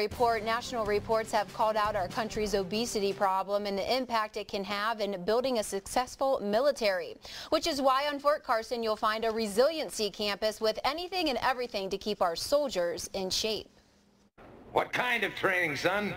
National reports have called out our country's obesity problem and the impact it can have in building a successful military, which is why on Fort Carson you'll find a resiliency campus with anything and everything to keep our soldiers in shape. What kind of training, son?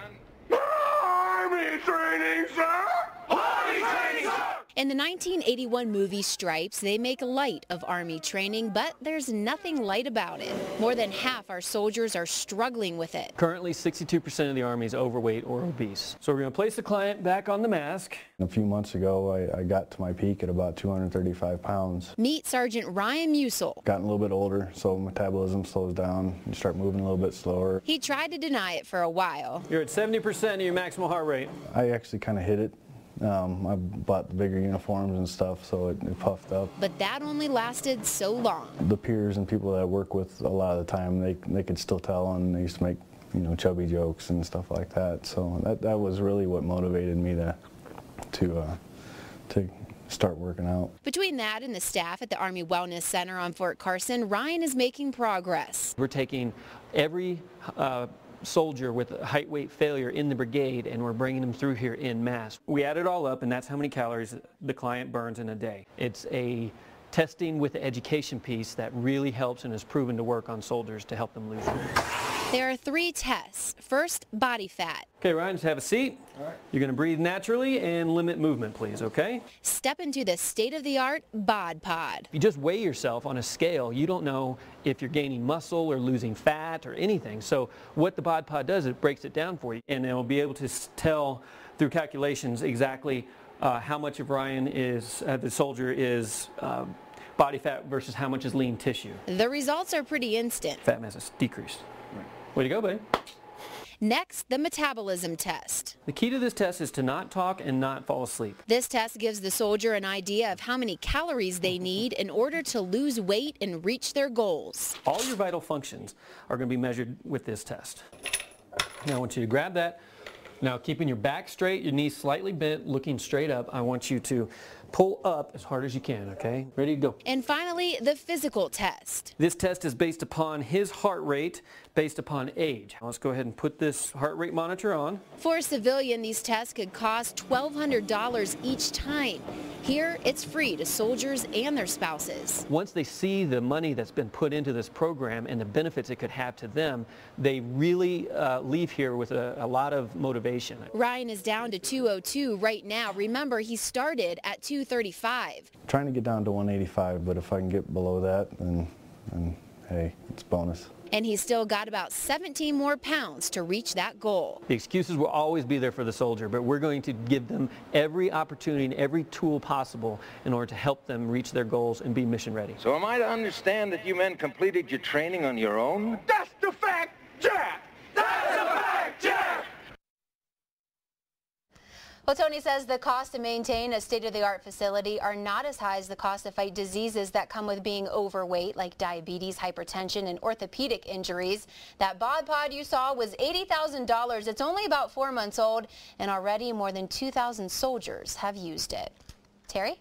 Army training, sir! Army training, sir! In the 1981 movie Stripes, they make light of Army training, but there's nothing light about it. More than half our soldiers are struggling with it. Currently, 62% of the Army is overweight or obese. So we're going to place the client back on the mask. A few months ago, I got to my peak at about 235 pounds. Meet Sergeant Ryan Musel. Gotten a little bit older, so metabolism slows down. You start moving a little bit slower. He tried to deny it for a while. You're at 70% of your maximal heart rate. I actually kind of hit it. I bought the bigger uniforms and stuff, so it puffed up. But that only lasted so long. The peers and people that I work with a lot of the time, they could still tell, and they used to make, chubby jokes and stuff like that. So that was really what motivated me to start working out. Between that and the staff at the Army Wellness Center on Fort Carson, Ryan is making progress. We're taking every soldier with height weight failure in the brigade and we're bringing them through here in mass. We add it all up and that's how many calories the client burns in a day. It's a testing with the education piece that really helps and is proven to work on soldiers to help them lose weight. There are 3 tests. First, body fat. Okay, Ryan, just have a seat. All right. You're going to breathe naturally and limit movement, please, okay? Step into the state-of-the-art bod pod. If you just weigh yourself on a scale, you don't know if you're gaining muscle or losing fat or anything. So what the bod pod does, it breaks it down for you, and it will be able to tell through calculations exactly how much of Ryan is, the soldier is body fat versus how much is lean tissue. The results are pretty instant. Fat mass is decreased. Way to go, buddy. Next, the metabolism test. The key to this test is to not talk and not fall asleep. This test gives the soldier an idea of how many calories they need in order to lose weight and reach their goals. All your vital functions are going to be measured with this test. Now I want you to grab that. Now keeping your back straight, your knees slightly bent, looking straight up, I want you to pull up as hard as you can, okay? Ready to go. And finally, the physical test. This test is based upon his heart rate, based upon age. Let's go ahead and put this heart rate monitor on. For a civilian, these tests could cost $1,200 each time. Here, it's free to soldiers and their spouses. Once they see the money that's been put into this program and the benefits it could have to them, they really leave here with a lot of motivation. Ryan is down to 202 right now. Remember, he started at 235. Trying to get down to 185, but if I can get below that, then hey, it's bonus. And he's still got about 17 more pounds to reach that goal. The excuses will always be there for the soldier, but we're going to give them every opportunity and every tool possible in order to help them reach their goals and be mission ready. So am I to understand that you men completed your training on your own? That's the fact, Jack! That's the fact, Jack! Well, Tony says the cost to maintain a state-of-the-art facility are not as high as the cost to fight diseases that come with being overweight, like diabetes, hypertension, and orthopedic injuries. That bod pod you saw was $80,000. It's only about 4 months old, and already more than 2,000 soldiers have used it. Terry?